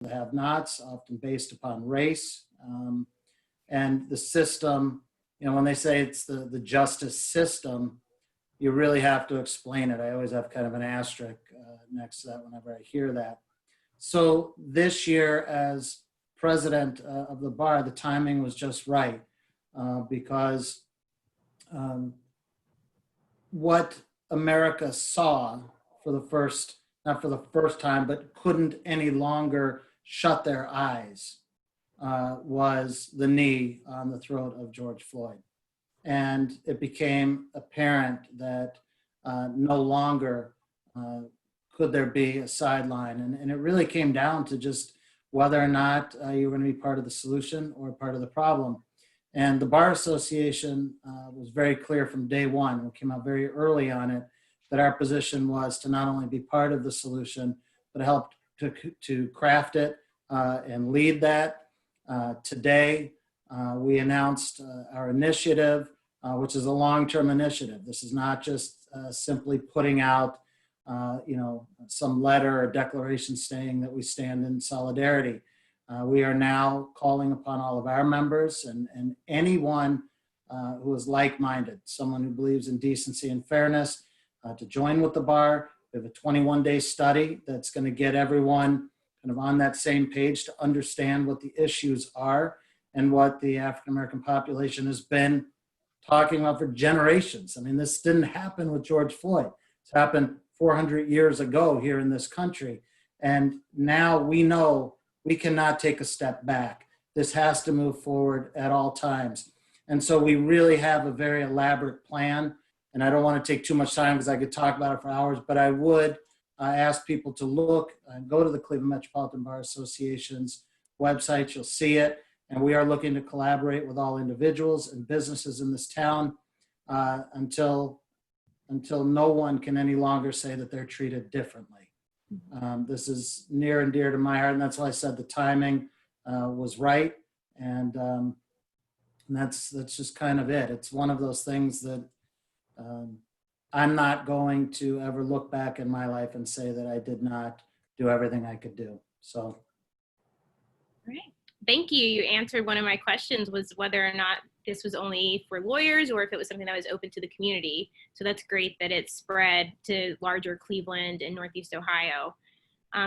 the have-nots, often based upon race. And the system, when they say it's the justice system, you really have to explain it. I always have kind of an asterisk next to that whenever I hear that. So this year, as president of the bar, the timing was just right because what America saw for the first, not for the first time, but couldn't any longer shut their eyes was the knee on the throat of George Floyd. And it became apparent that no longer could there be a sideline. And it really came down to just whether or not you were going to be part of the solution or part of the problem. And the Bar Association was very clear from day one. We came out very early on it that our position was to not only be part of the solution, but help to craft it and lead that. Today, we announced our initiative, which is a long-term initiative. This is not just simply putting out, some letter or declaration saying that we stand in solidarity. We are now calling upon all of our members and anyone who is like-minded, someone who believes in decency and fairness, to join with the bar. We have a 21-day study that's going to get everyone kind of on that same page to understand what the issues are and what the African-American population has been talking about for generations. I mean, this didn't happen with George Floyd. It's happened 400 years ago here in this country. And now we know we cannot take a step back. This has to move forward at all times. And so we really have a very elaborate plan. And I don't want to take too much time because I could talk about it for hours, but I would ask people to look and go to the Cleveland Metropolitan Bar Association's website. You'll see it. And we are looking to collaborate with all individuals and businesses in this town until no one can any longer say that they're treated differently. This is near and dear to my heart, and that's why I said the timing was right. And that's just kind of it. It's one of those things that I'm not going to ever look back in my life and say that I did not do everything I could do. So. Great. Thank you. You answered one of my questions, was whether or not this was only for lawyers or if it was something that was open to the community. So that's great that it's spread to larger Cleveland and Northeast Ohio.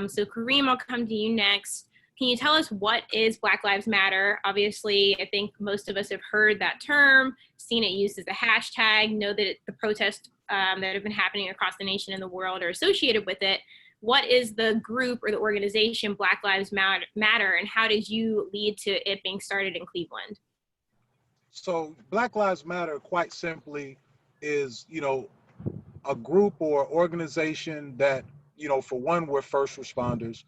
So Kareem, I'll come to you next. Can you tell us what is Black Lives Matter? Obviously, I think most of us have heard that term, seen it used as a hashtag, know that the protests that have been happening across the nation and the world are associated with it. What is the group or the organization Black Lives Matter, and how did you lead to it being started in Cleveland? So Black Lives Matter, quite simply, is, a group or organization that, for one, we're first responders.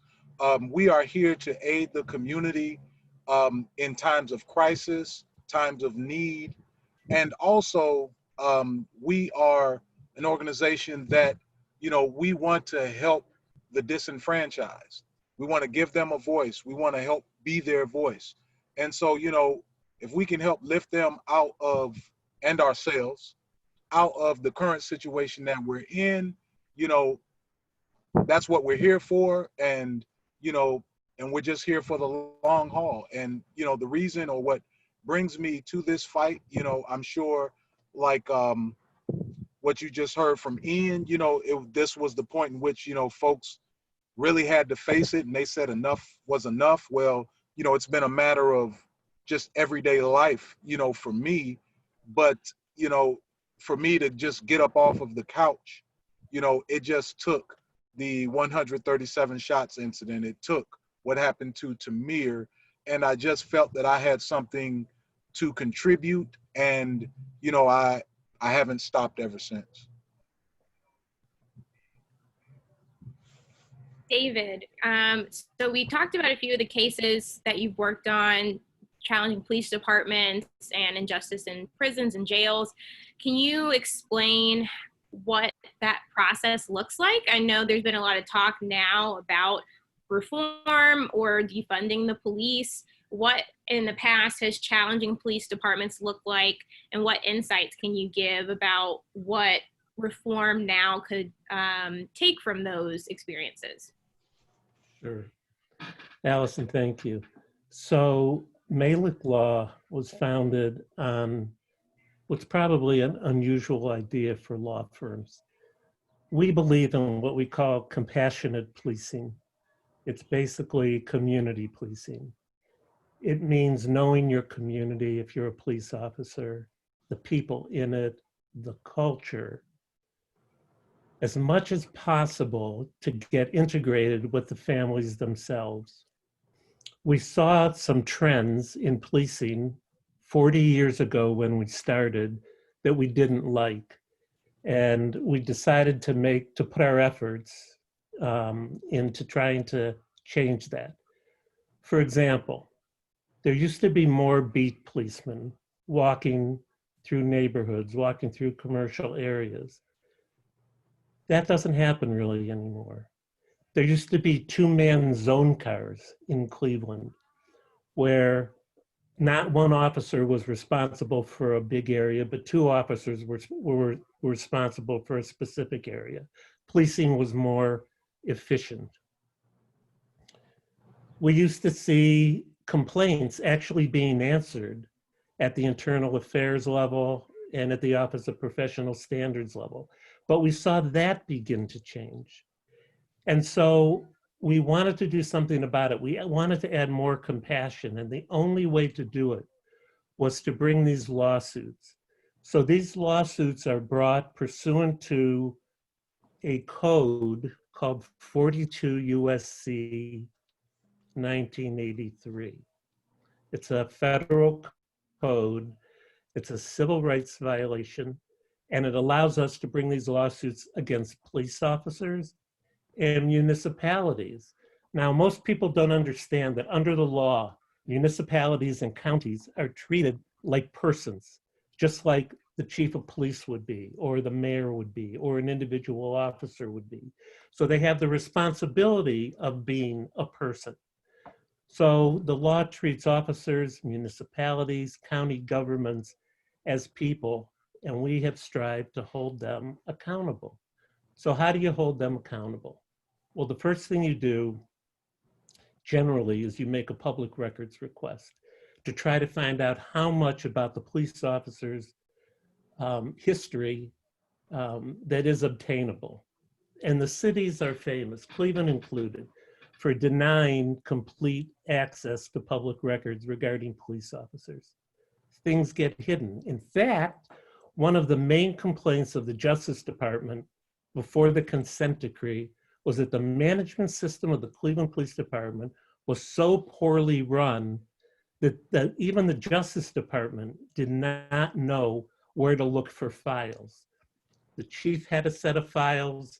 We are here to aid the community in times of crisis, times of need, and also we are an organization that, we want to help the disenfranchised. We want to give them a voice. We want to help be their voice. And so, if we can help lift them out of, and ourselves, out of the current situation that we're in, that's what we're here for. And, and we're just here for the long haul. And, the reason, or what brings me to this fight, I'm sure, like what you just heard from Ian, this was the point in which, folks really had to face it, and they said enough was enough. Well, it's been a matter of just everyday life, for me. But, for me to just get up off of the couch, it just took the 137 shots incident. It took what happened to Tamir. And I just felt that I had something to contribute. And, I haven't stopped ever since. David, so we talked about a few of the cases that you've worked on, challenging police departments and injustice in prisons and jails. Can you explain what that process looks like? I know there's been a lot of talk now about reform or defunding the police. What in the past has challenging police departments looked like, and what insights can you give about what reform now could take from those experiences? Sure. Allison, thank you. So Malik Law was founded on what's probably an unusual idea for law firms. We believe in what we call compassionate policing. It's basically community policing. It means knowing your community if you're a police officer, the people in it, the culture, as much as possible to get integrated with the families themselves. We saw some trends in policing 40 years ago when we started that we didn't like. And we decided to put our efforts into trying to change that. For example, there used to be more beat policemen walking through neighborhoods, walking through commercial areas. That doesn't happen really anymore. There used to be two-man zone cars in Cleveland where not one officer was responsible for a big area, but two officers were responsible for a specific area. Policing was more efficient. We used to see complaints actually being answered at the internal affairs level and at the Office of Professional Standards level, but we saw that begin to change. And so we wanted to do something about it. We wanted to add more compassion, and the only way to do it was to bring these lawsuits. So these lawsuits are brought pursuant to a code called 42 USC 1983. It's a federal code. It's a civil rights violation, and it allows us to bring these lawsuits against police officers and municipalities. Now, most people don't understand that under the law, municipalities and counties are treated like persons, just like the chief of police would be, or the mayor would be, or an individual officer would be. So they have the responsibility of being a person. So the law treats officers, municipalities, county governments as people, and we have strived to hold them accountable. So how do you hold them accountable? Well, the first thing you do generally is you make a public records request to try to find out how much about the police officer's history that is obtainable. And the cities are famous, Cleveland included, for denying complete access to public records regarding police officers. Things get hidden. In fact, one of the main complaints of the Justice Department before the consent decree was that the management system of the Cleveland Police Department was so poorly run that even the Justice Department did not know where to look for files. The chief had a set of files,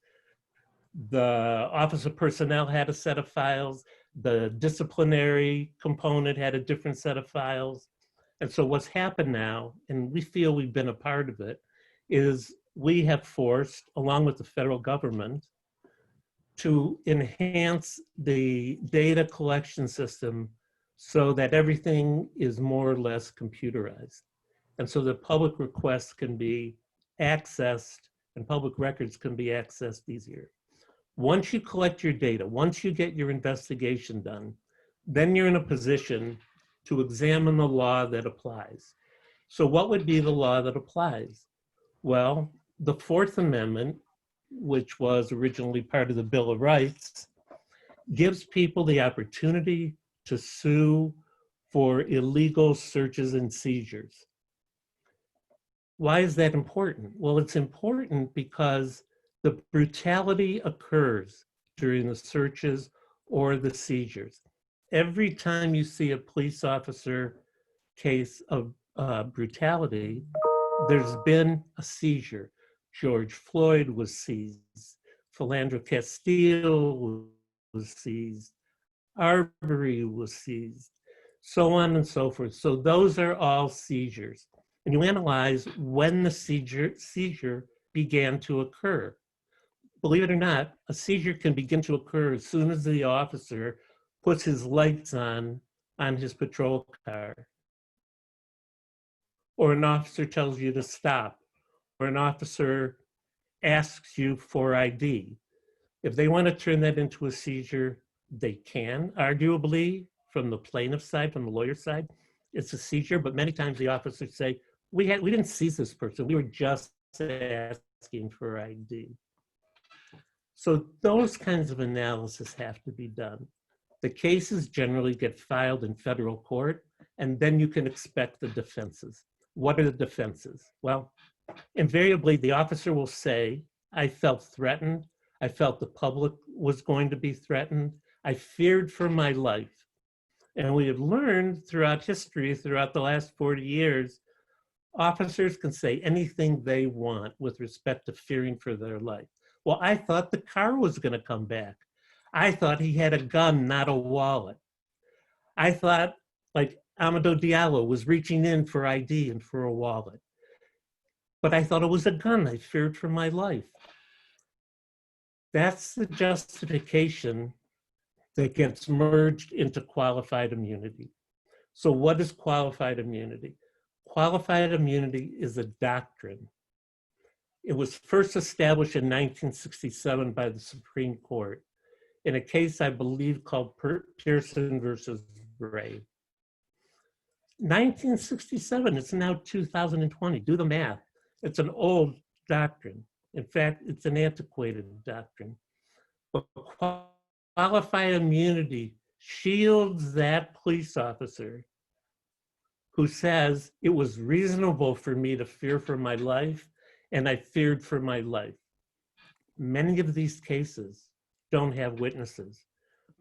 the Office of Personnel had a set of files, the disciplinary component had a different set of files. And so what's happened now, and we feel we've been a part of it, is we have forced, along with the federal government, to enhance the data collection system so that everything is more or less computerized. And so that public requests can be accessed and public records can be accessed easier. Once you collect your data, once you get your investigation done, then you're in a position to examine the law that applies. So what would be the law that applies? Well, the Fourth Amendment, which was originally part of the Bill of Rights, gives people the opportunity to sue for illegal searches and seizures. Why is that important? Well, it's important because the brutality occurs during the searches or the seizures. Every time you see a police officer case of brutality, there's been a seizure. George Floyd was seized. Philandro Castile was seized. Arbery was seized. So on and so forth. So those are all seizures. And you analyze when the seizure began to occur. Believe it or not, a seizure can begin to occur as soon as the officer puts his lights on his patrol car, or an officer tells you to stop, or an officer asks you for ID. If they want to turn that into a seizure, They can, arguably, from the plaintiff's side, from the lawyer's side, it's a seizure, but many times the officers say, we didn't seize this person, we were just asking for ID. So those kinds of analysis have to be done. The cases generally get filed in federal court, and then you can expect the defenses. What are the defenses? Well, invariably, the officer will say, I felt threatened. I felt the public was going to be threatened. I feared for my life. And we have learned throughout history, throughout the last 40 years, officers can say anything they want with respect to fearing for their life. Well, I thought the car was going to come back. I thought he had a gun, not a wallet. I thought, like, Amadou Diallo was reaching in for ID and for a wallet. But I thought it was a gun. I feared for my life. That's the justification that gets merged into qualified immunity. So what is qualified immunity? Qualified immunity is a doctrine. It was first established in 1967 by the Supreme Court in a case, I believe, called Pearson versus Bray. 1967, it's now 2020. Do the math. It's an old doctrine. In fact, it's an antiquated doctrine. But qualified immunity shields that police officer who says it was reasonable for me to fear for my life, and I feared for my life. Many of these cases don't have witnesses.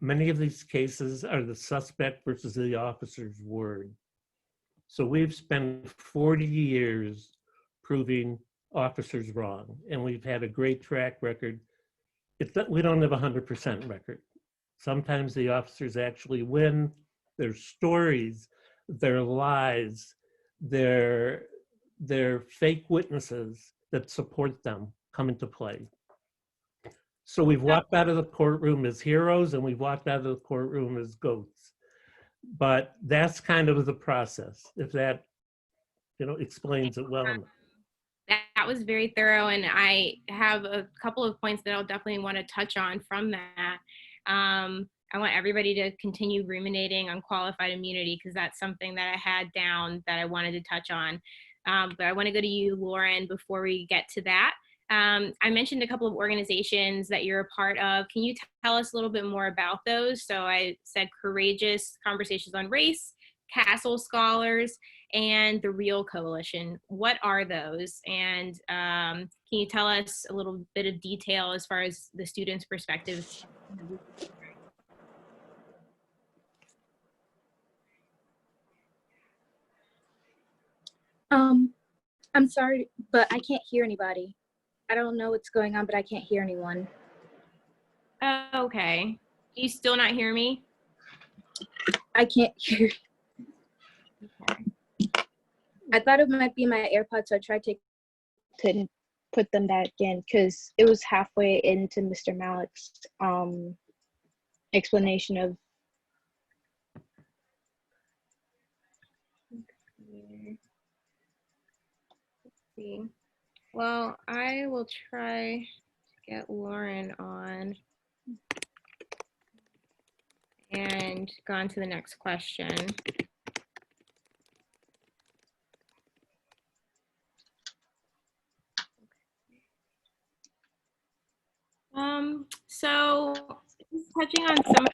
Many of these cases are the suspect versus the officer's word. So we've spent 40 years proving officers wrong, and we've had a great track record. We don't have a 100% record. Sometimes the officers actually win. Their stories, their lies, their fake witnesses that support them come into play. So we've walked out of the courtroom as heroes, and we've walked out of the courtroom as goats. But that's kind of the process, if that, explains it well enough. That was very thorough, and I have a couple of points that I'll definitely want to touch on from that. I want everybody to continue ruminating on qualified immunity, because that's something that I had down that I wanted to touch on. But I want to go to you, Lauren, before we get to that. I mentioned a couple of organizations that you're a part of. Can you tell us a little bit more about those? So I said Courageous Conversations on Race, Castle Scholars, and the Real Coalition. What are those? And can you tell us a little bit of detail as far as the students' perspective? I'm sorry, but I can't hear anybody. I don't know what's going on, but I can't hear anyone. Okay. Do you still not hear me? I can't hear. Okay. I thought it might be my AirPods, so I tried to couldn't put them back in because it was halfway into Mr. Malik's explanation of. Let's see. Well, I will try to get Lauren on and go on to the next question. So touching on some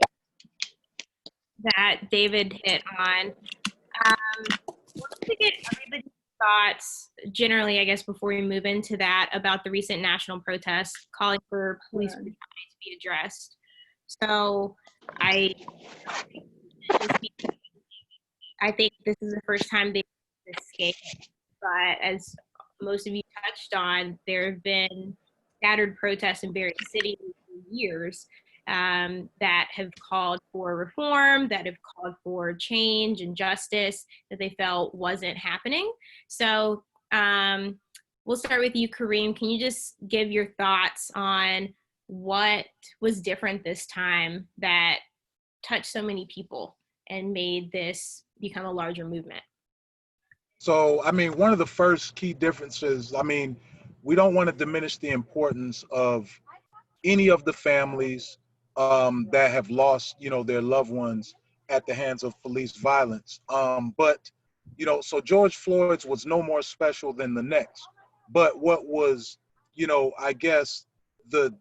that David hit on, I want to get everybody's thoughts generally, I guess, before we move into that, about the recent national protests calling for police brutality to be addressed. So I think this is the first time they've escaped, but as most of you touched on, there have been scattered protests in various cities for years that have called for reform, that have called for change and justice that they felt wasn't happening. So we'll start with you, Kareem. Can you just give your thoughts on what was different this time that touched so many people and made this become a larger movement? So, I mean, one of the first key differences, I mean, we don't want to diminish the importance of any of the families that have lost, their loved ones at the hands of police violence. But, so George Floyd's was no more special than the next. But what was, I guess the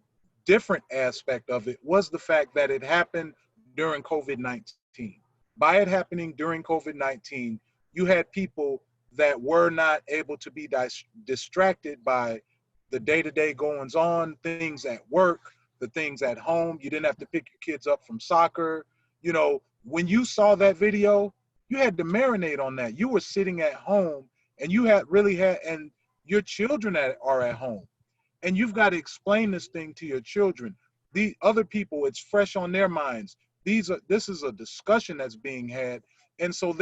different aspect of it was the fact that it happened during COVID-19. By it happening during COVID-19, you had people that were not able to be distracted by the day-to-day goings on, things at work, the things at home. You didn't have to pick your kids up from soccer. When you saw that video, you had to marinate on that. You were sitting at home and and your children are at home. And you've got to explain this thing to your children. The other people, it's fresh on their minds. This is a discussion that's being had. And so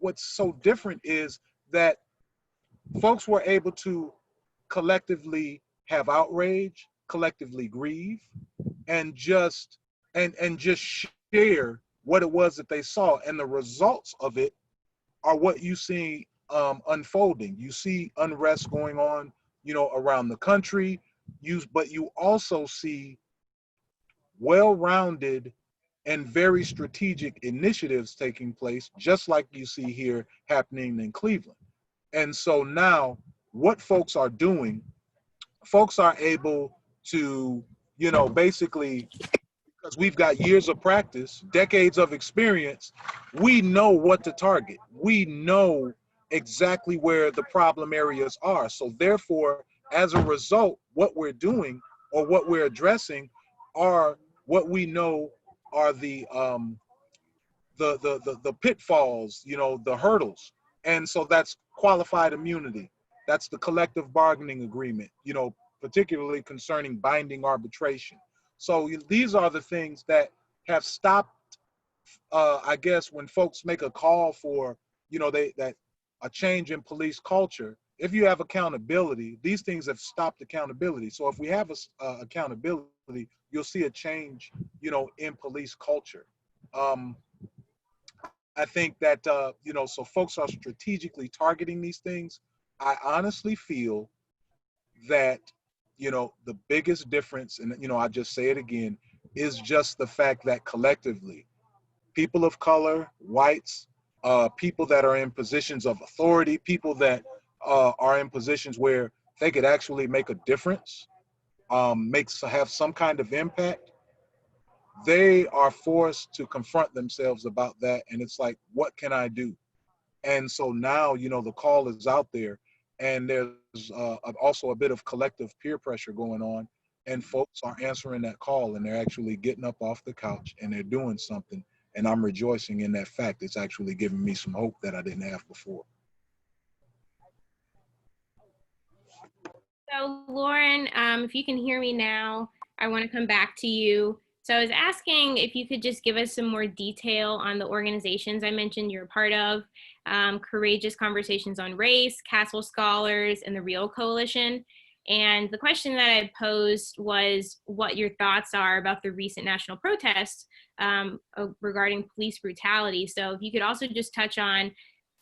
what's so different is that folks were able to collectively have outrage, collectively grieve, and just share what it was that they saw. And the results of it are what you see unfolding. You see unrest going on, around the country. But you also see well-rounded and very strategic initiatives taking place, just like you see here happening in Cleveland. And so now what folks are doing, folks are able to, basically, because we've got years of practice, decades of experience, we know what to target. We know exactly where the problem areas are. So therefore, as a result, what we're doing or what we're addressing are what we know are the pitfalls, the hurdles. And so that's qualified immunity. That's the collective bargaining agreement, particularly concerning binding arbitration. So these are the things that have stopped, I guess, when folks make a call for, that a change in police culture. If you have accountability, these things have stopped accountability. So if we have accountability, you'll see a change, in police culture. I think that, so folks are strategically targeting these things. I honestly feel that, the biggest difference, and, I just say it again, is just the fact that collectively, people of color, whites, people that are in positions of authority, people that are in positions where they could actually make a difference, have some kind of impact, they are forced to confront themselves about that. And it's like, what can I do? And so now, the call is out there, and there's also a bit of collective peer pressure going on, and folks are answering that call, and they're actually getting up off the couch and they're doing something. And I'm rejoicing in that fact. It's actually giving me some hope that I didn't have before. So Lauren, if you can hear me now, I want to come back to you. So I was asking if you could just give us some more detail on the organizations I mentioned you're a part of, Courageous Conversations on Race, Castle Scholars, and the Real Coalition. And the question that I posed was what your thoughts are about the recent national protests regarding police brutality. So if you could also just touch on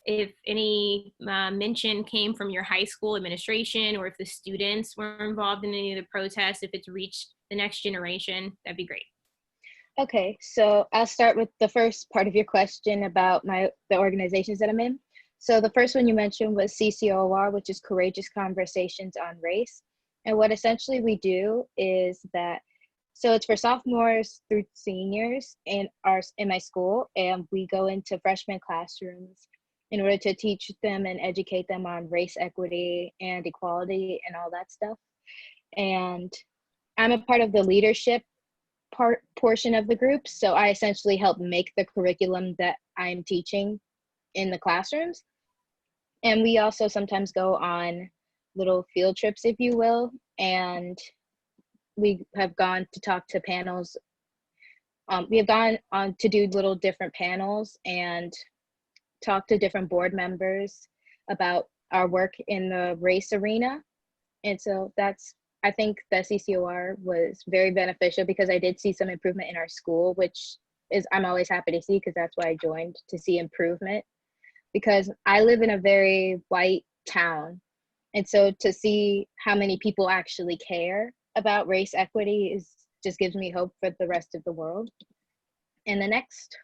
if any mention came from your high school administration, or if the students were involved in any of the protests, if it's reached the next generation, that'd be great. Okay, so I'll start with the first part of your question about the organizations that I'm in. So the first one you mentioned was CCOR, which is Courageous Conversations on Race. And what essentially we do is that, so it's for sophomores through seniors in my school, and we go into freshman classrooms in order to teach them and educate them on race equity and equality and all that stuff. And I'm a part of the leadership portion of the group. So I essentially help make the curriculum that I'm teaching in the classrooms. And we also sometimes go on little field trips, if you will. And we have gone to talk to panels. We have gone on to do little different panels and talk to different board members about our work in the race arena. And so I think the CCOR was very beneficial because I did see some improvement in our school, which is, I'm always happy to see, because that's why I joined, to see improvement, because I live in a very white town. And so to see how many people actually care about race equity is just gives me hope for the rest of the world. And the next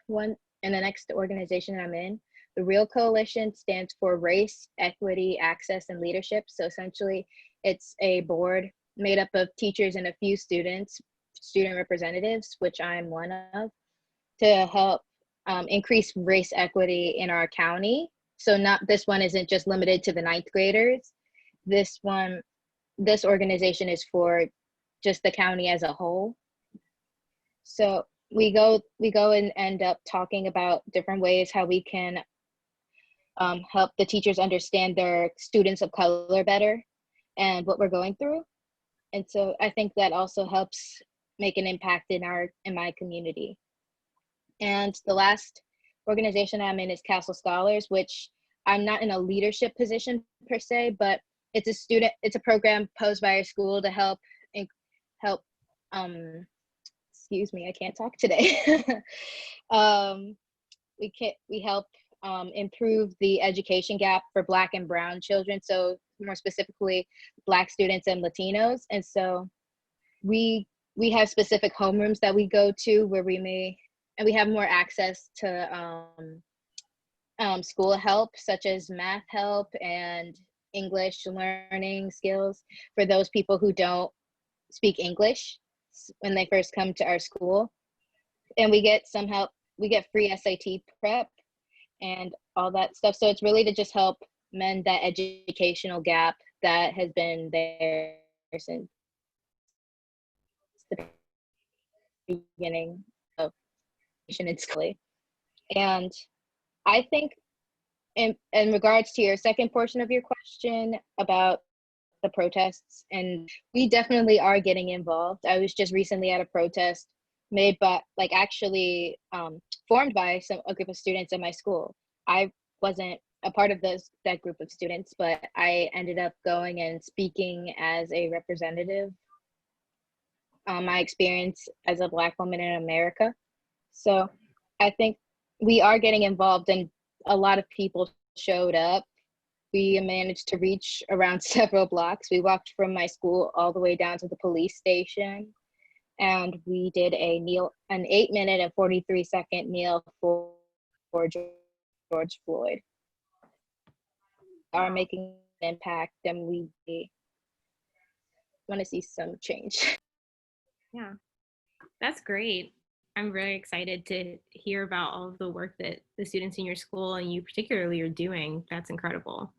organization I'm in, the REAL Coalition stands for Race, Equity, Access, and Leadership. So essentially, it's a board made up of teachers and a few student representatives, which I'm one of, to help increase race equity in our county. So this one isn't just limited to the 9th graders. This organization is for just the county as a whole. So we go and end up talking about different ways how we can help the teachers understand their students of color better and what we're going through. And so I think that also helps make an impact in my community. And the last organization I'm in is Castle Scholars, which I'm not in a leadership position per se, but it's a program posed by our school to help excuse me, I can't talk today. We help improve the education gap for Black and Brown children, so more specifically Black students and Latinos. And so we have specific homerooms that we go to where we have more access to school help, such as math help and English learning skills for those people who don't speak English when they first come to our school. And we get some help, we get free SAT prep and all that stuff. So it's really to just help mend that educational gap that has been there since the beginning of in school. And I think in regards to your second portion of your question about the protests, and we definitely are getting involved. I was just recently at a protest made by, formed by a group of students at my school. I wasn't a part of that group of students, but I ended up going and speaking as a representative. My experience as a Black woman in America. So I think we are getting involved, and a lot of people showed up. We managed to reach around several blocks. We walked from my school all the way down to the police station, and we did an 8-minute and 43-second kneel for George Floyd. We are making an impact, and we want to see some change. Yeah, that's great. I'm really excited to hear about all of the work that the students in your school and you particularly are doing. That's incredible.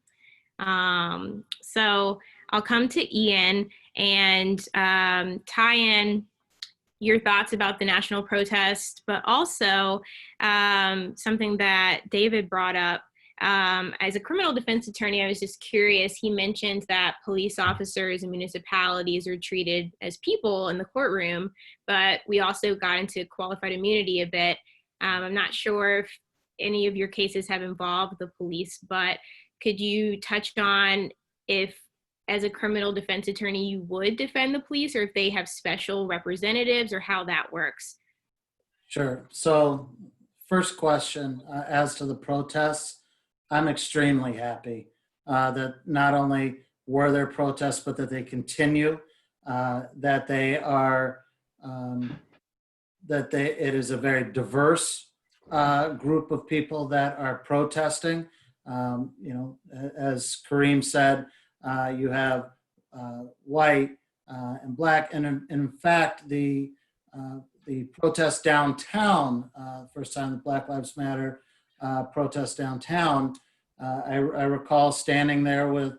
So I'll come to Ian and tie in your thoughts about the national protest, but also something that David brought up. As a criminal defense attorney, I was just curious. He mentioned that police officers and municipalities are treated as people in the courtroom, but we also got into qualified immunity a bit. I'm not sure if any of your cases have involved the police, but could you touch on if, as a criminal defense attorney, you would defend the police, or if they have special representatives, or how that works? Sure. So first question, as to the protests, I'm extremely happy that not only were there protests, but that they continue, that they are, it is a very diverse group of people that are protesting. As Kareem said, you have white and Black, and in fact, the protest downtown, first time the Black Lives Matter protest downtown, I recall standing there with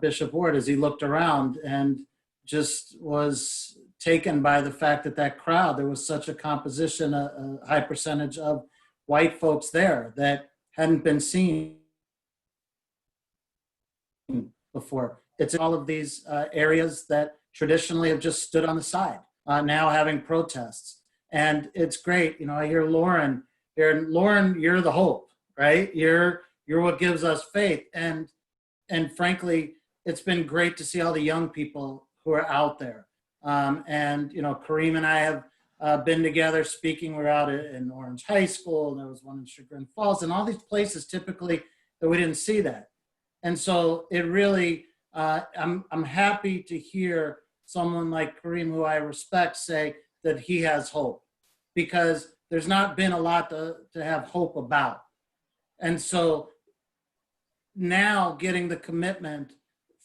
Bishop Ward as he looked around and just was taken by the fact that that crowd, there was such a composition, a high percentage of white folks there that hadn't been seen before. It's all of these areas that traditionally have just stood on the side, now having protests. And it's great. I hear Lauren here, and Lauren, you're the hope, right? You're what gives us faith. And frankly, it's been great to see all the young people who are out there. Kareem and I have been together speaking. We're out in Orange High School, and there was one in Chagrin Falls, and all these places typically that we didn't see that. And so it really, I'm happy to hear someone like Kareem, who I respect, say that he has hope, because there's not been a lot to have hope about. And so now getting the commitment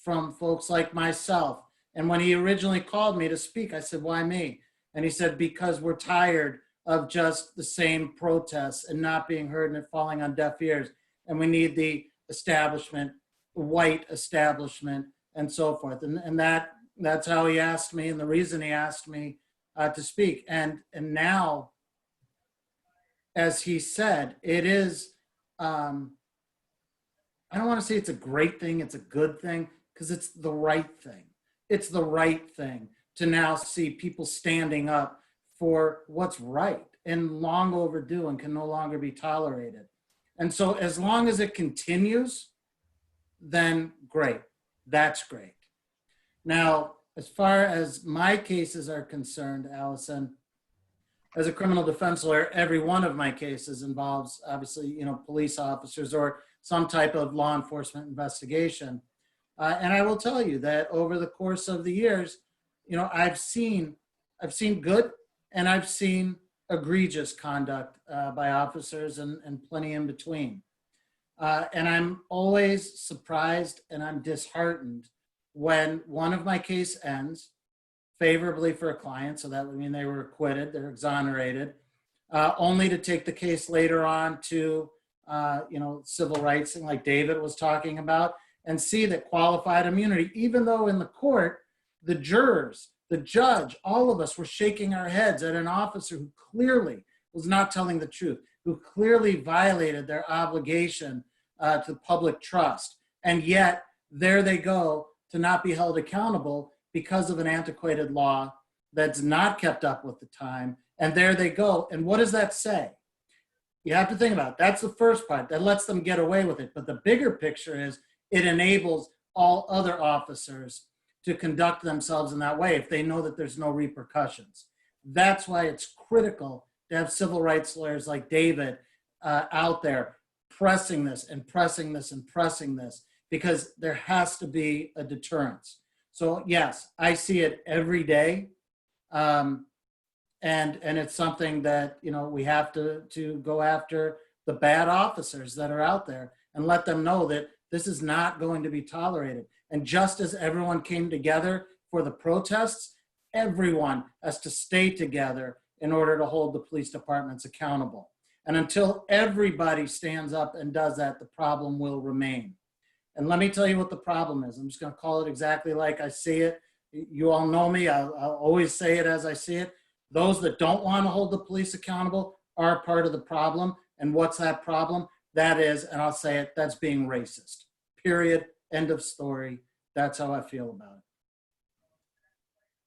from folks like myself, and when he originally called me to speak, I said, why me? And he said, because we're tired of just the same protests and not being heard and it falling on deaf ears. And we need the establishment, the white establishment, and so forth. And that's how he asked me, and the reason he asked me to speak. And now, as he said, it is, I don't want to say it's a great thing, it's a good thing, because it's the right thing. It's the right thing to now see people standing up for what's right and long overdue and can no longer be tolerated. And so as long as it continues, then great. That's great. Now, as far as my cases are concerned, Allison, as a criminal defense lawyer, every one of my cases involves, obviously, police officers or some type of law enforcement investigation. And I will tell you that over the course of the years, I've seen good and I've seen egregious conduct by officers and plenty in between. And I'm always surprised and I'm disheartened when one of my case ends favorably for a client, so that would mean they were acquitted, they're exonerated, only to take the case later on to civil rights, and like David was talking about, and see that qualified immunity, even though in the court, the jurors, the judge, all of us were shaking our heads at an officer who clearly was not telling the truth, who clearly violated their obligation to public trust. And yet there they go to not be held accountable because of an antiquated law that's not kept up with the time. And there they go. And what does that say? You have to think about it. That's the first part that lets them get away with it. But the bigger picture is it enables all other officers to conduct themselves in that way if they know that there's no repercussions. That's why it's critical to have civil rights lawyers like David out there pressing this and pressing this and pressing this, because there has to be a deterrence. So yes, I see it every day. And it's something that, we have to go after the bad officers that are out there and let them know that this is not going to be tolerated. And just as everyone came together for the protests, everyone has to stay together in order to hold the police departments accountable. And until everybody stands up and does that, the problem will remain. And let me tell you what the problem is. I'm just going to call it exactly like I see it. You all know me. I'll always say it as I see it. Those that don't want to hold the police accountable are part of the problem. And what's that problem? That is, and I'll say it, that's being racist. Period. End of story. That's how I feel about it.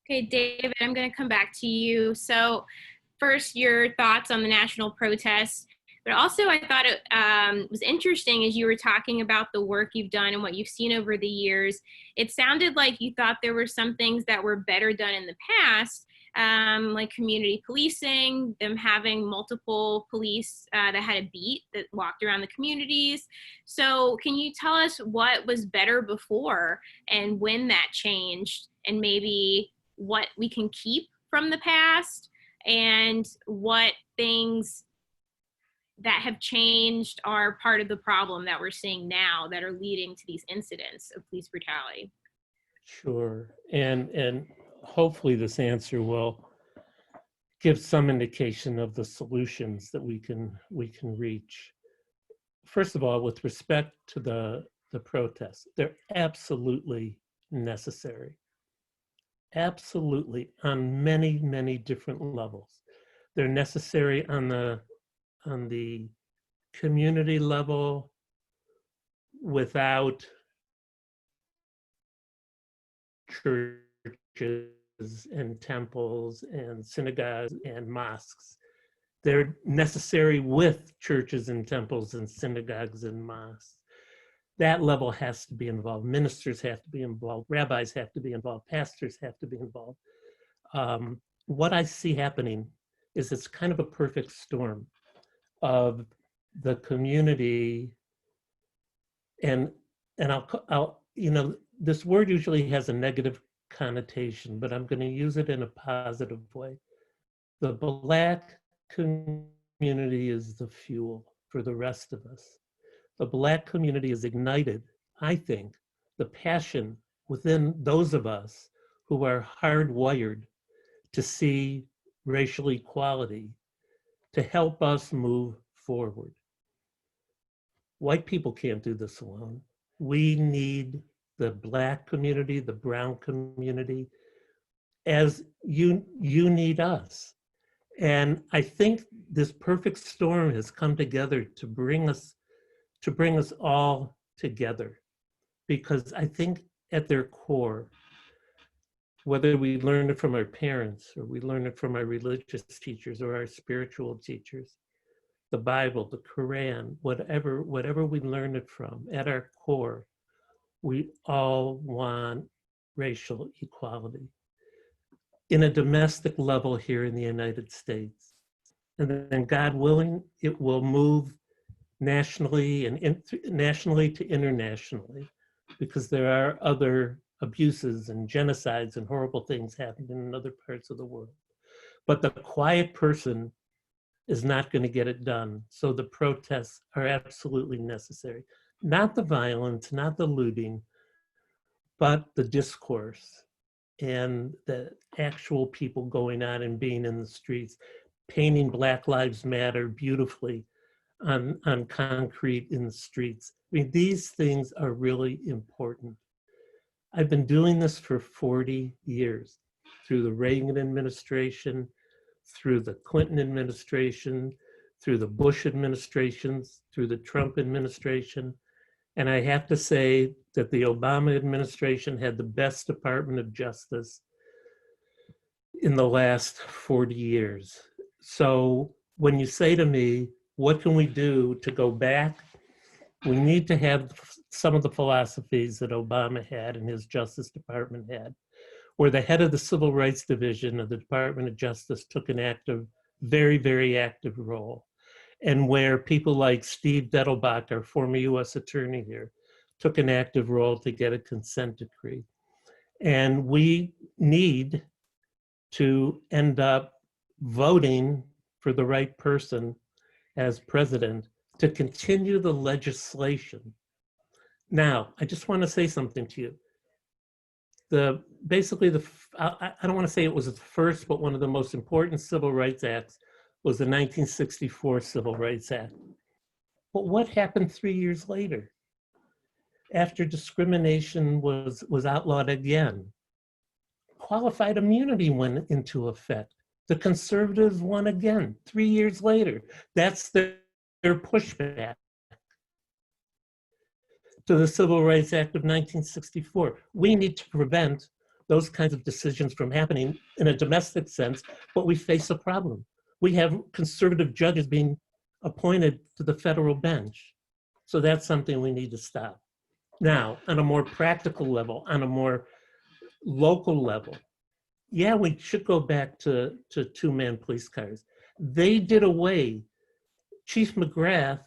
Okay, David, I'm going to come back to you. So first, your thoughts on the national protests, but also I thought it was interesting as you were talking about the work you've done and what you've seen over the years. It sounded like you thought there were some things that were better done in the past, like community policing, them having multiple police that had a beat that walked around the communities. So can you tell us what was better before and when that changed, and maybe what we can keep from the past and what things that have changed are part of the problem that we're seeing now that are leading to these incidents of police brutality? Sure. And hopefully this answer will give some indication of the solutions that we can reach. First of all, with respect to the protests, they're absolutely necessary. Absolutely, on many, many different levels. They're necessary on the community level without churches and temples and synagogues and mosques. They're necessary with churches and temples and synagogues and mosques. That level has to be involved. Ministers have to be involved. Rabbis have to be involved. Pastors have to be involved. What I see happening is it's kind of a perfect storm of the community, and I'll this word usually has a negative connotation, but I'm going to use it in a positive way. The Black community is the fuel for the rest of us. The Black community has ignited, I think, the passion within those of us who are hardwired to see racial equality, to help us move forward. White people can't do this alone. We need the Black community, the brown community, as you need us. And I think this perfect storm has come together to bring us all together. Because I think at their core, whether we learn it from our parents or we learn it from our religious teachers or our spiritual teachers, the Bible, the Quran, whatever we learn it from, at our core, we all want racial equality in a domestic level here in the United States. And then God willing, it will move nationally and nationally to internationally, because there are other abuses and genocides and horrible things happening in other parts of the world. But the quiet person is not going to get it done. So the protests are absolutely necessary. Not the violence, not the looting, but the discourse and the actual people going out and being in the streets, painting Black Lives Matter beautifully on concrete in the streets. I mean, these things are really important. I've been doing this for 40 years, through the Reagan administration, through the Clinton administration, through the Bush administrations, through the Trump administration. And I have to say that the Obama administration had the best Department of Justice in the last 40 years. So when you say to me, what can we do to go back? We need to have some of the philosophies that Obama had and his Justice Department had, where the head of the Civil Rights Division of the Department of Justice took an active, very, very active role, and where people like Steve Dettelbach, our former US attorney here, took an active role to get a consent decree. And we need to end up voting for the right person as president to continue the legislation. Now, I just want to say something to you. I don't want to say it was the first, but one of the most important civil rights acts was the 1964 Civil Rights Act. But what happened 3 years later? After discrimination was outlawed again, qualified immunity went into effect. The conservatives won again 3 years later. That's their pushback to the Civil Rights Act of 1964. We need to prevent those kinds of decisions from happening in a domestic sense, but we face a problem. We have conservative judges being appointed to the federal bench. So that's something we need to stop. Now, on a more practical level, on a more local level, yeah, we should go back to two-man police cars. They did away, Chief McGrath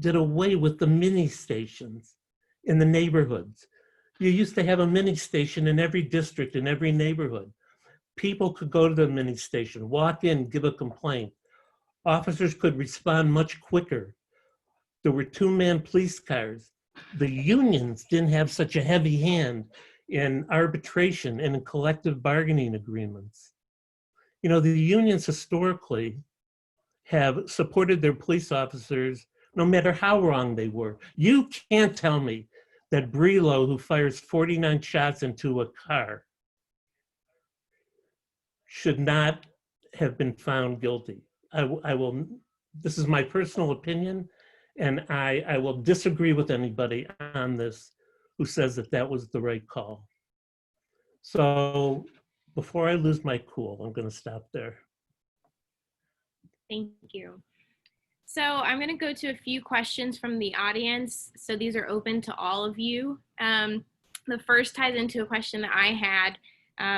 did away with the mini stations in the neighborhoods. You used to have a mini station in every district, in every neighborhood. People could go to the mini station, walk in, give a complaint. Officers could respond much quicker. There were two-man police cars. The unions didn't have such a heavy hand in arbitration and in collective bargaining agreements. You know, the unions historically have supported their police officers no matter how wrong they were. You can't tell me that Brelo, who fires 49 shots into a car, should not have been found guilty. I will, this is my personal opinion, and I will disagree with anybody on this who says that that was the right call. So before I lose my cool, I'm going to stop there. Thank you. So I'm going to go to a few questions from the audience. So these are open to all of you. The first ties into a question that I had,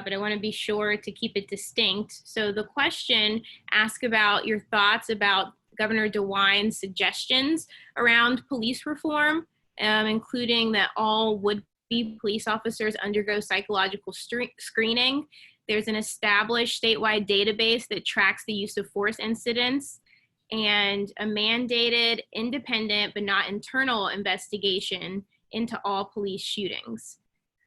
but I want to be sure to keep it distinct. So the question asks about your thoughts about Governor DeWine's suggestions around police reform, including that all would-be police officers undergo psychological screening. There's an established statewide database that tracks the use of force incidents, and a mandated, independent, but not internal investigation into all police shootings.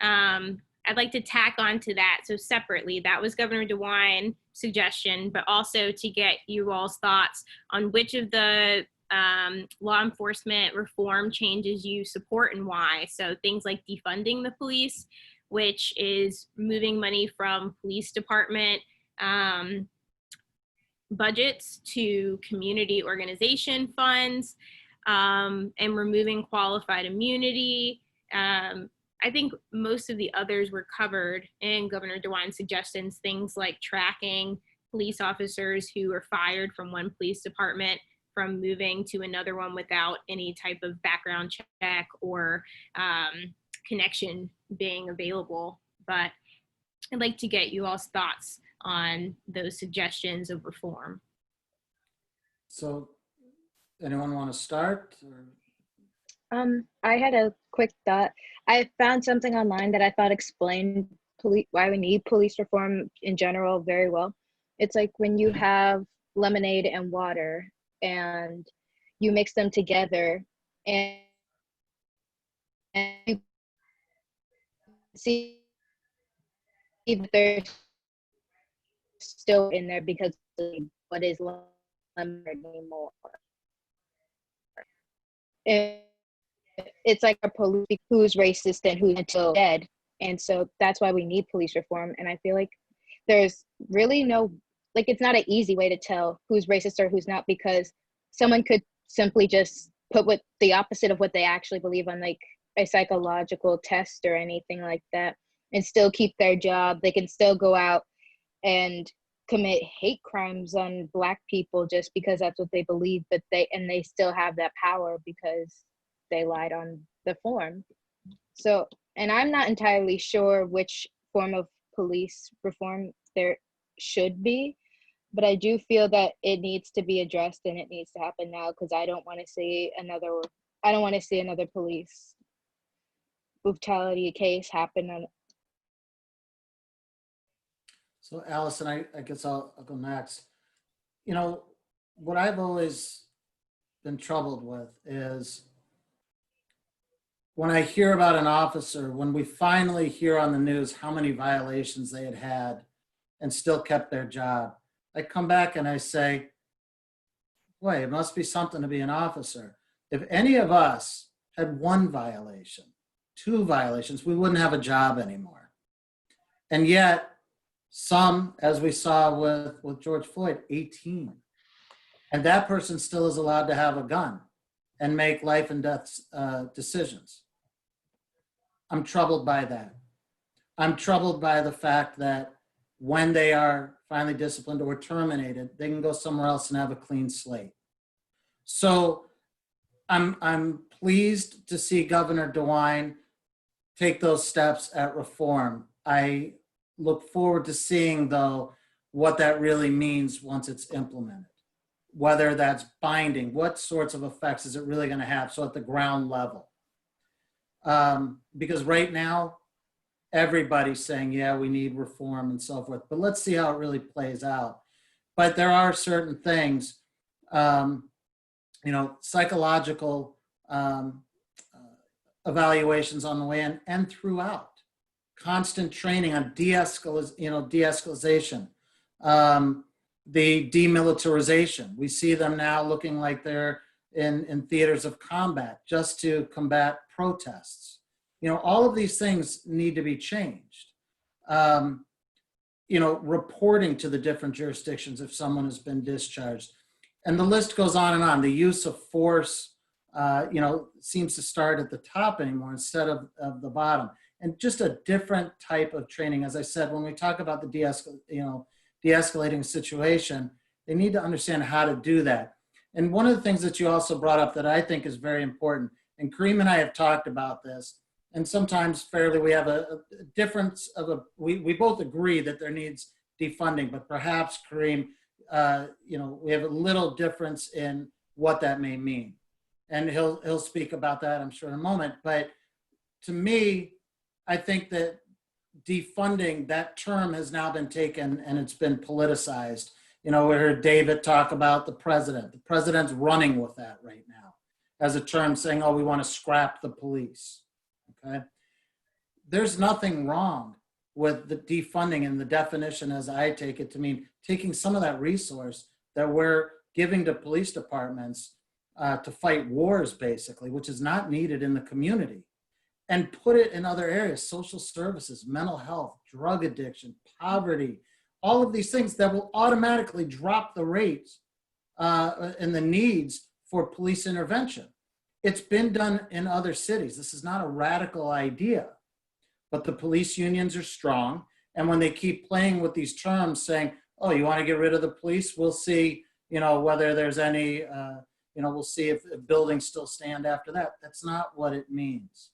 I'd like to tack on to that. So separately, that was Governor DeWine's suggestion, but also to get you all's thoughts on which of the law enforcement reform changes you support and why. So things like defunding the police, which is moving money from police department budgets to community organization funds, and removing qualified immunity. I think most of the others were covered in Governor DeWine's suggestions, things like tracking police officers who are fired from one police department from moving to another one without any type of background check or connection being available. But I'd like to get you all's thoughts on those suggestions of reform. So anyone want to start? Or? I had a quick thought. I found something online that I thought explained why we need police reform in general very well. It's like when you have lemonade and water and you mix them together and you see if they're still in there because what is lemonade anymore. It's like a police who's racist and who's until dead. And so that's why we need police reform. And I feel like there's really no, like, it's not an easy way to tell who's racist or who's not, because someone could simply just put what the opposite of what they actually believe on like a psychological test or anything like that and still keep their job. They can still go out and commit hate crimes on Black people just because that's what they believe, but they still have that power because they lied on the form. So, and I'm not entirely sure which form of police reform there should be, but I do feel that it needs to be addressed and it needs to happen now, because I don't want to see another police brutality case happen on. So Allison, I guess I'll go next. You know, what I've always been troubled with is when I hear about an officer, when we finally hear on the news how many violations they had had and still kept their job, I come back and I say, boy, it must be something to be an officer. If any of us had one violation, two violations, we wouldn't have a job anymore. And yet, some, as we saw with George Floyd, 18. And that person still is allowed to have a gun and make life and death decisions. I'm troubled by that. I'm troubled by the fact that when they are finally disciplined or terminated, they can go somewhere else and have a clean slate. So I'm pleased to see Governor DeWine take those steps at reform. I look forward to seeing, though, what that really means once it's implemented, whether that's binding, what sorts of effects is it really going to have, so at the ground level. Because right now, everybody's saying, yeah, we need reform and so forth, but let's see how it really plays out. But there are certain things, psychological evaluations on the way in and throughout. Constant training on de-escalation, the demilitarization. We see them now looking like they're in theaters of combat just to combat protests. All of these things need to be changed. Reporting to the different jurisdictions if someone has been discharged. And the list goes on and on. The use of force, seems to start at the top anymore instead of the bottom. And just a different type of training. As I said, when we talk about the de-escalating situation, they need to understand how to do that. And one of the things that you also brought up that I think is very important, and Kareem and I have talked about this, and sometimes fairly we have a difference of we both agree that there needs defunding, but perhaps Kareem, we have a little difference in what that may mean. And he'll speak about that, I'm sure, in a moment. But to me, I think that defunding, that term has now been taken and it's been politicized. You know, we heard David talk about the president. The president's running with that right now as a term, saying, oh, we want to scrap the police. Okay. There's nothing wrong with the defunding, and the definition, as I take it, to mean taking some of that resource that we're giving to police departments to fight wars, basically, which is not needed in the community, and put it in other areas: social services, mental health, drug addiction, poverty, all of these things that will automatically drop the rates and the needs for police intervention. It's been done in other cities. This is not a radical idea, but the police unions are strong. And when they keep playing with these terms, saying, oh, you want to get rid of the police? We'll see, you know, whether there's any, we'll see if buildings still stand after that. That's not what it means.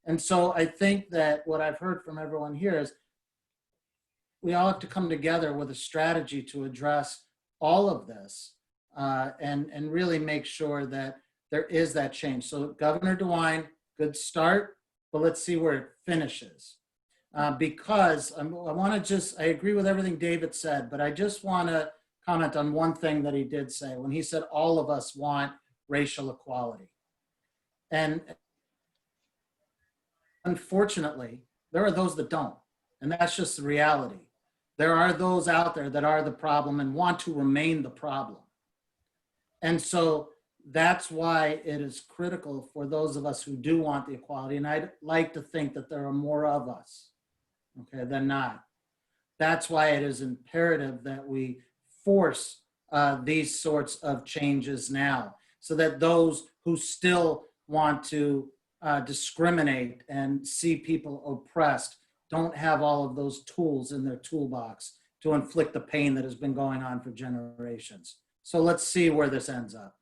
And so I think that what I've heard from everyone here is we all have to come together with a strategy to address all of this and really make sure that there is that change. So Governor DeWine, good start, but let's see where it finishes. Because I agree with everything David said, but I just want to comment on one thing that he did say when he said all of us want racial equality. And unfortunately, there are those that don't, and that's just the reality. There are those out there that are the problem and want to remain the problem. And so that's why it is critical for those of us who do want the equality, and I'd like to think that there are more of us, okay, than not. That's why it is imperative that we force these sorts of changes now, so that those who still want to discriminate and see people oppressed don't have all of those tools in their toolbox to inflict the pain that has been going on for generations. So let's see where this ends up.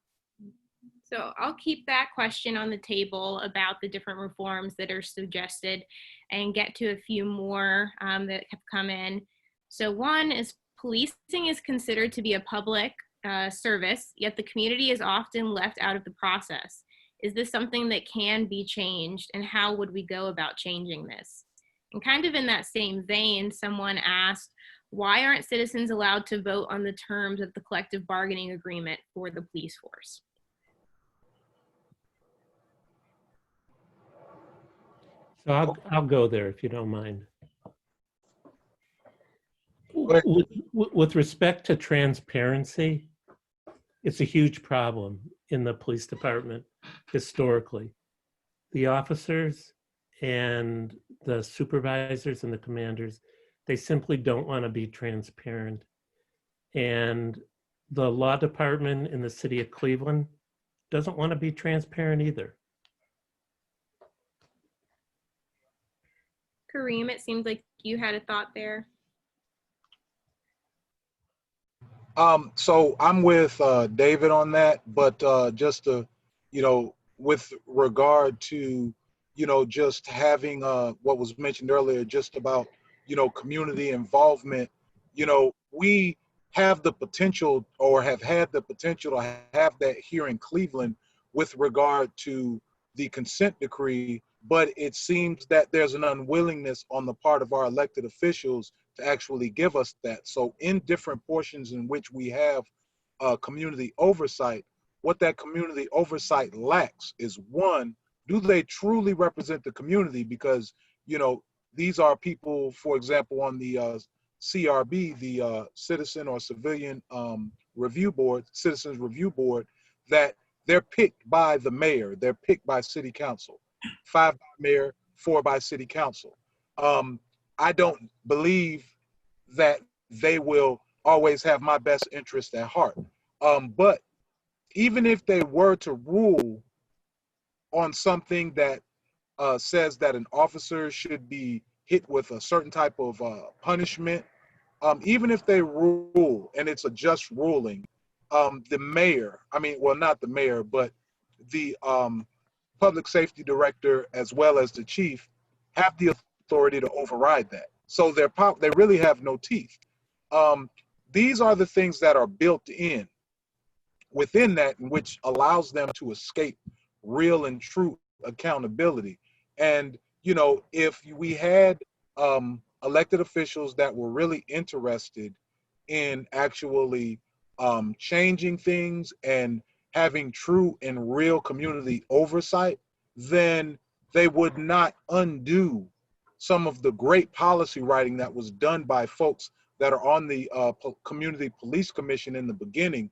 So I'll keep that question on the table about the different reforms that are suggested and get to a few more that have come in. So one is policing is considered to be a public service, yet the community is often left out of the process. Is this something that can be changed, and how would we go about changing this? And kind of in that same vein, someone asked, why aren't citizens allowed to vote on the terms of the collective bargaining agreement for the police force? So I'll go there if you don't mind. ahead. With respect to transparency, it's a huge problem in the police department historically. The officers and the supervisors and the commanders, they simply don't want to be transparent. And the law department in the city of Cleveland doesn't want to be transparent either. Kareem, it seems like you had a thought there. So I'm with David on that, but just to, with regard to, just having what was mentioned earlier, just about, community involvement, we have the potential, or have had the potential to have that here in Cleveland with regard to the consent decree, but it seems that there's an unwillingness on the part of our elected officials to actually give us that. So in different portions in which we have community oversight, what that community oversight lacks is, one, do they truly represent the community? Because, these are people, for example, on the CRB, the Citizen or Civilian Review Board, Citizens Review Board, that they're picked by the mayor, they're picked by city council, 5 by mayor, 4 by city council. I don't believe that they will always have my best interest at heart. But even if they were to rule on something that says that an officer should be hit with a certain type of punishment, even if they rule and it's a just ruling, the mayor, not the mayor, but the public safety director as well as the chief have the authority to override that. So they really have no teeth. These are the things that are built in within that, which allows them to escape real and true accountability. And, if we had elected officials that were really interested in actually changing things and having true and real community oversight, then they would not undo some of the great policy writing that was done by folks that are on the community police commission in the beginning.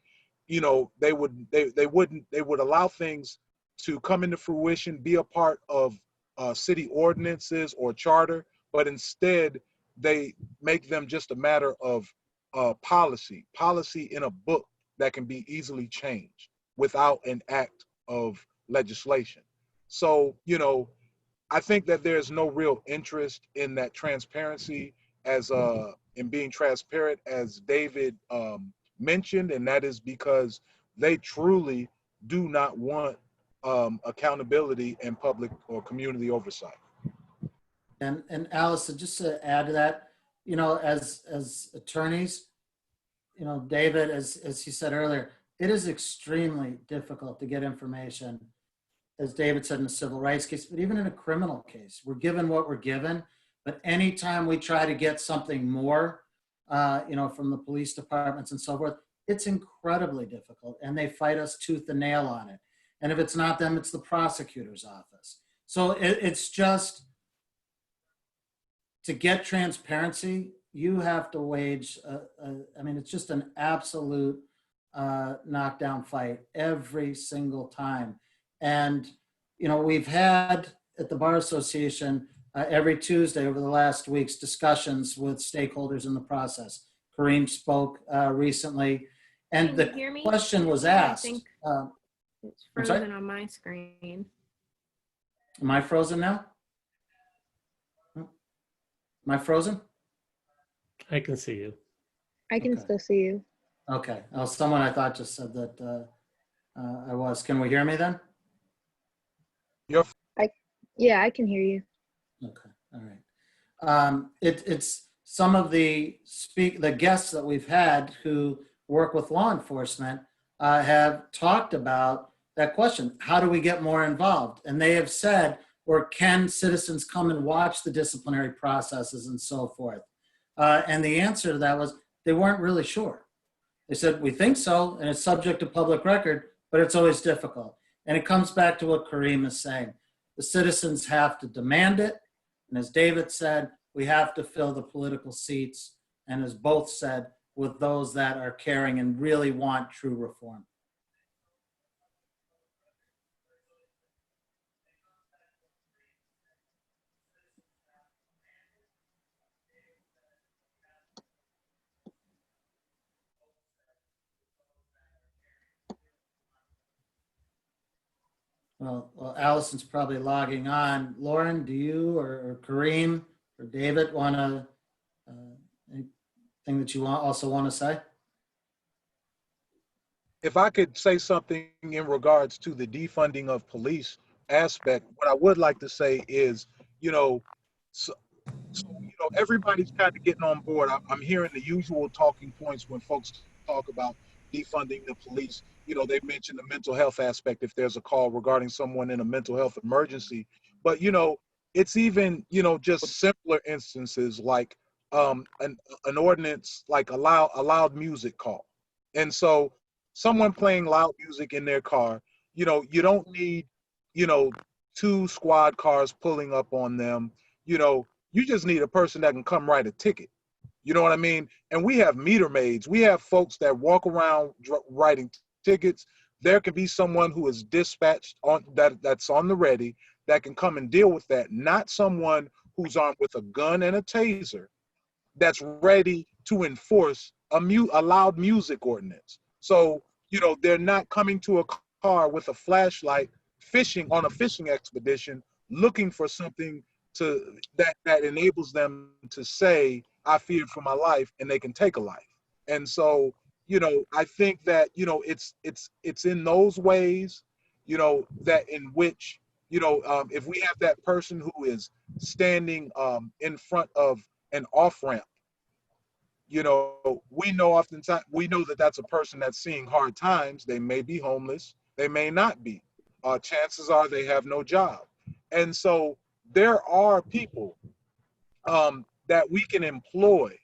You know, they would allow things to come into fruition, be a part of city ordinances or charter, but instead they make them just a matter of policy in a book that can be easily changed without an act of legislation. So, you know, I think that there's no real interest in that transparency as in being transparent, as David mentioned, and that is because they truly do not want accountability and public or community oversight. And Allison, just to add to that, you know, as attorneys, you know, David, as he said earlier, it is extremely difficult to get information, as David said, in a civil rights case, but even in a criminal case, we're given what we're given. But anytime we try to get something more, you know, from the police departments and so forth, it's incredibly difficult, and they fight us tooth and nail on it. And if it's not them, it's the prosecutor's office. So it's just, to get transparency, you have to wage, I mean, it's just an absolute knockdown fight every single time. And, you know, we've had at the Bar Association every Tuesday over the last weeks discussions with stakeholders in the process. Kareem spoke recently, and Can the you hear me? question was I asked. think it's I'm sorry? frozen on my screen. Am I frozen now? Am I frozen? I can see you. I can Okay. still see you. Okay. Someone I thought just said that I was. Can we hear me then? Yeah, I can hear you. Okay. All right. It's some of the guests that we've had who work with law enforcement have talked about that question. How do we get more involved? And they have said, or can citizens come and watch the disciplinary processes and so forth? And the answer to that was they weren't really sure. They said, we think so, and it's subject to public record, but it's always difficult. And it comes back to what Kareem is saying. The citizens have to demand it. And as David said, we have to fill the political seats. And as both said, with those that are caring and really want true reform. Well, Allison's probably logging on. Lauren, do you or Kareem or David want to, anything that you also want to say? If I could say something in regards to the defunding of police aspect, what I would like to say is, you know, everybody's kind of getting on board. I'm hearing the usual talking points when folks talk about defunding the police. You know, they mention the mental health aspect if there's a call regarding someone in a mental health emergency. But, you know, it's even, you know, just simpler instances like an ordinance like a loud music call. And so someone playing loud music in their car, you know, you don't need, you know, 2 squad cars pulling up on them. You know, you just need a person that can come write a ticket. You know what I mean? And we have meter maids. We have folks that walk around writing tickets. There can be someone who is dispatched on that's on the ready that can come and deal with that. Not someone who's armed with a gun and a taser that's ready to enforce a loud music ordinance. So, you know, they're not coming to a car with a flashlight fishing on a fishing expedition looking for something to that enables them to say, I feared for my life, and they can take a life. And so, you know, I think that, you know, it's in those ways, you know, that in which, you know, if we have that person who is standing in front of an off-ramp, you know, we know oftentimes, we know that that's a person that's seeing hard times. They may be homeless. They may not be. Chances are they have no job. And so there are people that we can employ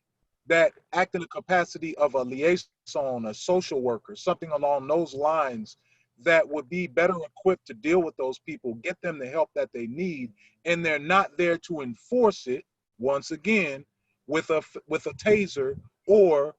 that act in the capacity of a liaison, a social worker, something along those lines that would be better equipped to deal with those people, get them the help that they need, and they're not there to enforce it, once again, with a taser or,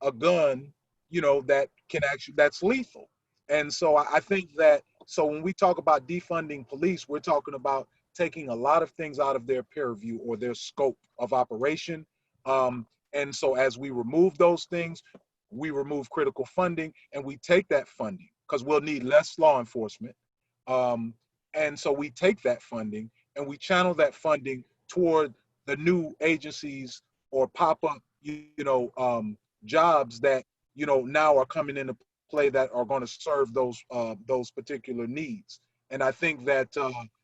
a gun, that can actually, that's lethal. And so I think that, so when we talk about defunding police, we're talking about taking a lot of things out of their purview or their scope of operation. And so as we remove those things, we remove critical funding, and we take that funding because we'll need less law enforcement. And so we take that funding and we channel that funding toward the new agencies or pop-up, jobs that, now are coming into play that are going to serve those particular needs. And I think that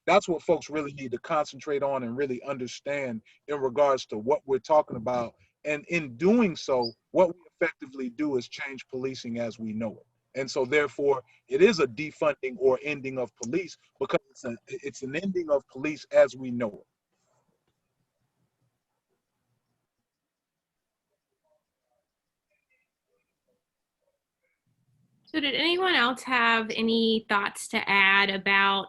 that's what folks really need to concentrate on and really understand in regards to what we're talking about. And in doing so, what we effectively do is change policing as we know it. And so therefore, it is a defunding or ending of police because it's an ending of police as we know it. So did anyone else have any thoughts to add about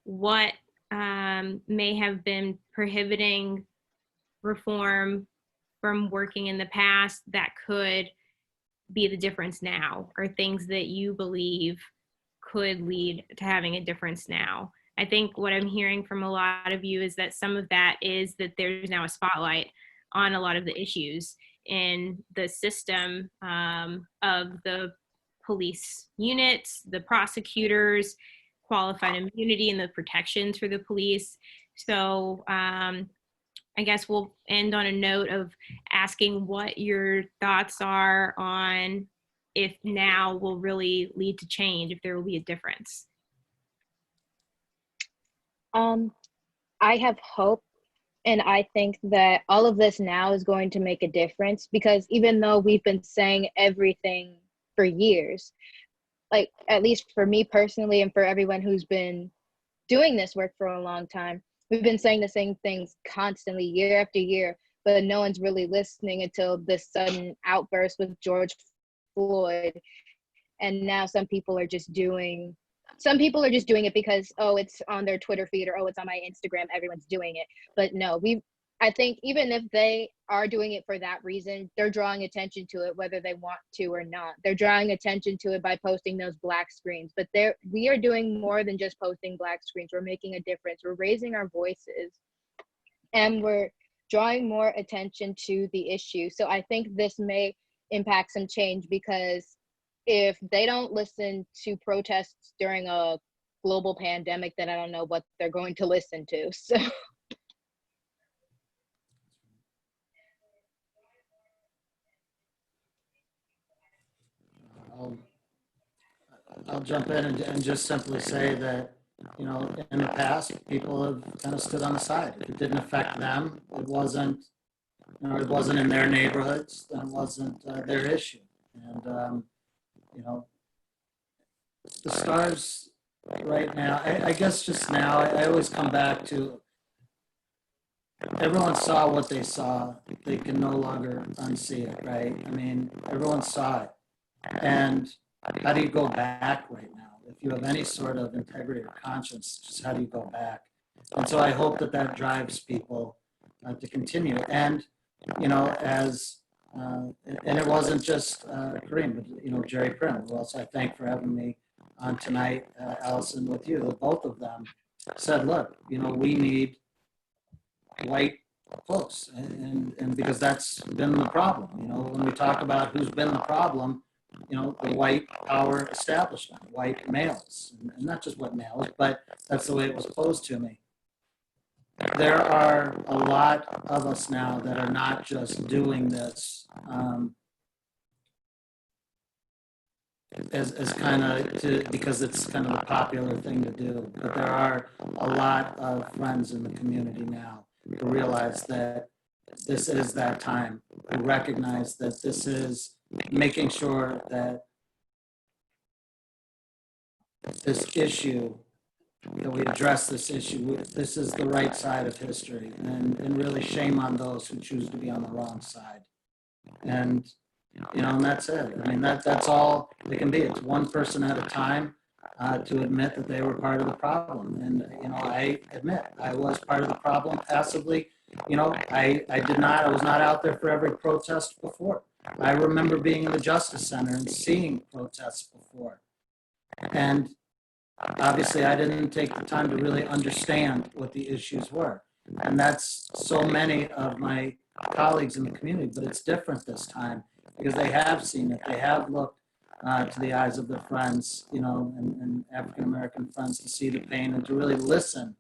what may have been prohibiting reform from working in the past that could be the difference now, or things that you believe could lead to having a difference now? I think what I'm hearing from a lot of you is that some of that is that there's now a spotlight on a lot of the issues in the system of the police units, the prosecutors, qualified immunity, and the protections for the police. So I guess we'll end on a note of asking what your thoughts are on if now will really lead to change, if there will be a difference. I have hope, and I think that all of this now is going to make a difference, because even though we've been saying everything for years, like at least for me personally and for everyone who's been doing this work for a long time, we've been saying the same things constantly year after year, but no one's really listening until this sudden outburst with George Floyd. And now some people are just doing it because, oh, it's on their Twitter feed, or, oh, it's on my Instagram, everyone's doing it. But no, I think even if they are doing it for that reason, they're drawing attention to it whether they want to or not. They're drawing attention to it by posting those black screens. But we are doing more than just posting black screens. We're making a difference. We're raising our voices, and we're drawing more attention to the issue. So I think this may impact some change, because if they don't listen to protests during a global pandemic, then I don't know what they're going to listen to. So I'll jump in and just simply say that, in the past, people have kind of stood on the side. If it didn't affect them, it wasn't in their neighborhoods, then it wasn't their issue. And, the stars right now, I guess just now, I always come back to, everyone saw what they saw. They can no longer unsee it, right? I mean, everyone saw it. And how do you go back right now? If you have any sort of integrity or conscience, just how do you go back? And so I hope that drives people to continue. And, and it wasn't just Kareem, but, Jerry Prim, who else I thank for having me on tonight, Allison, with you. Both of them said, look, we need white folks. And because that's been the problem, when we talk about who's been the problem, the white power establishment, white males, and not just white males, but that's the way it was posed to me. There are a lot of us now that are not just doing this as kind of because it's kind of a popular thing to do, but there are a lot of friends in the community now who realize that this is that time, who recognize that this is making sure that this issue that we address this issue. This is the right side of history, and really shame on those who choose to be on the wrong side. And, and that's it. I mean, that's all it can be. It's one person at a time to admit that they were part of the problem. And, I admit I was part of the problem passively. I was not out there for every protest before. I remember being in the Justice Center and seeing protests before. And obviously, I didn't take the time to really understand what the issues were. And that's so many of my colleagues in the community, but it's different this time because they have seen it. They have looked to the eyes of their friends, and African-American friends to see the pain and to really listen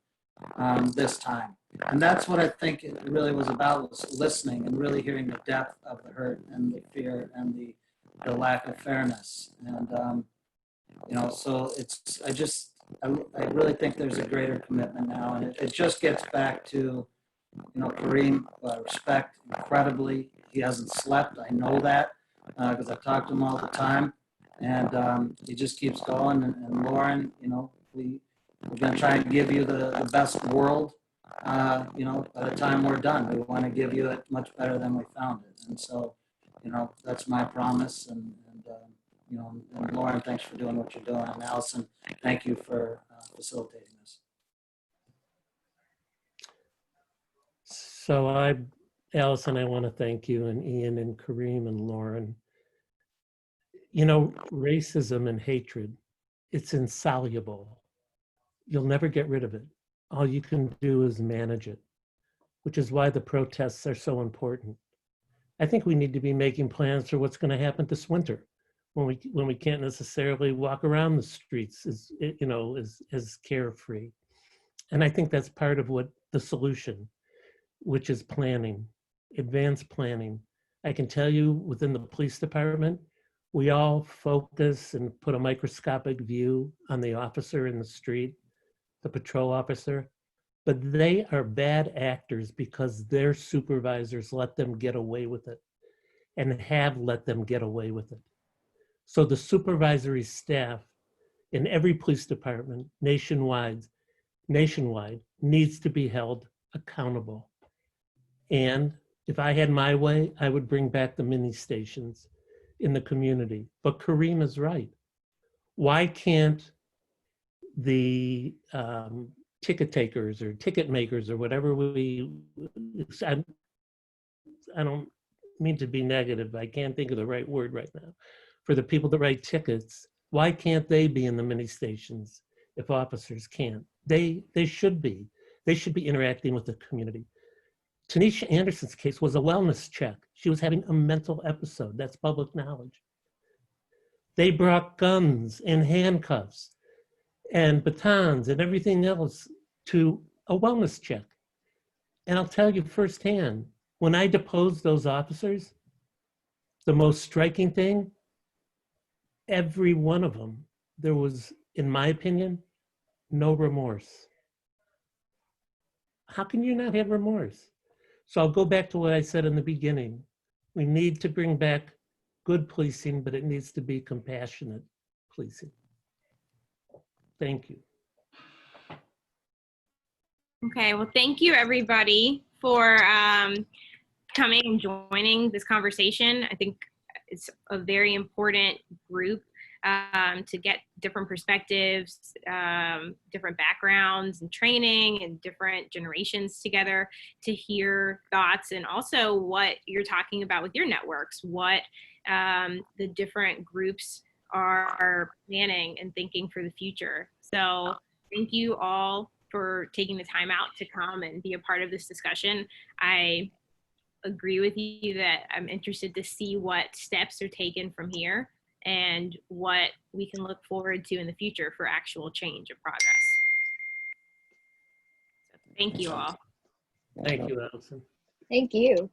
this time. And that's what I think it really was about, was listening and really hearing the depth of the hurt and the fear and the lack of fairness. And, so I really think there's a greater commitment now. And it just gets back to, Kareem, who I respect incredibly. He hasn't slept. I know that because I've talked to him all the time. And he just keeps going. And Lauren, we're going to try and give you the best world, by the time we're done. We want to give you it much better than we found it. And so, that's my promise. And Lauren, thanks for doing what you're doing. And Allison, thank you for facilitating this. So Allison, I want to thank you, and Ian and Kareem and Lauren. Racism and hatred, it's insoluble. You'll never get rid of it. All you can do is manage it, which is why the protests are so important. I think we need to be making plans for what's going to happen this winter when we can't necessarily walk around the streets as carefree. And I think that's part of what the solution, which is planning, advanced planning. I can tell you within the police department, we all focus and put a microscopic view on the officer in the street, the patrol officer, but they are bad actors because their supervisors let them get away with it and have let them get away with it. So the supervisory staff in every police department nationwide needs to be held accountable. And if I had my way, I would bring back the mini stations in the community. But Kareem is right. Why can't the ticket takers or ticket makers or whatever I don't mean to be negative. I can't think of the right word right now. For the people that write tickets, why can't they be in the mini stations if officers can't? They should be. They should be interacting with the community. Tanisha Anderson's case was a wellness check. She was having a mental episode. That's public knowledge. They brought guns and handcuffs and batons and everything else to a wellness check. And I'll tell you firsthand, when I deposed those officers, the most striking thing, every one of them, there was, in my opinion, no remorse. How can you not have remorse? So I'll go back to what I said in the beginning. We need to bring back good policing, but it needs to be compassionate policing. Thank you. Okay, well, thank you everybody for coming and joining this conversation. I think it's a very important group to get different perspectives, different backgrounds and training and different generations together to hear thoughts and also what you're talking about with your networks, what the different groups are planning and thinking for the future. So thank you all for taking the time out to come and be a part of this discussion. I agree with you that I'm interested to see what steps are taken from here and what we can look forward to in the future for actual change and progress. So thank you all. Thank you, Allison. Thank you.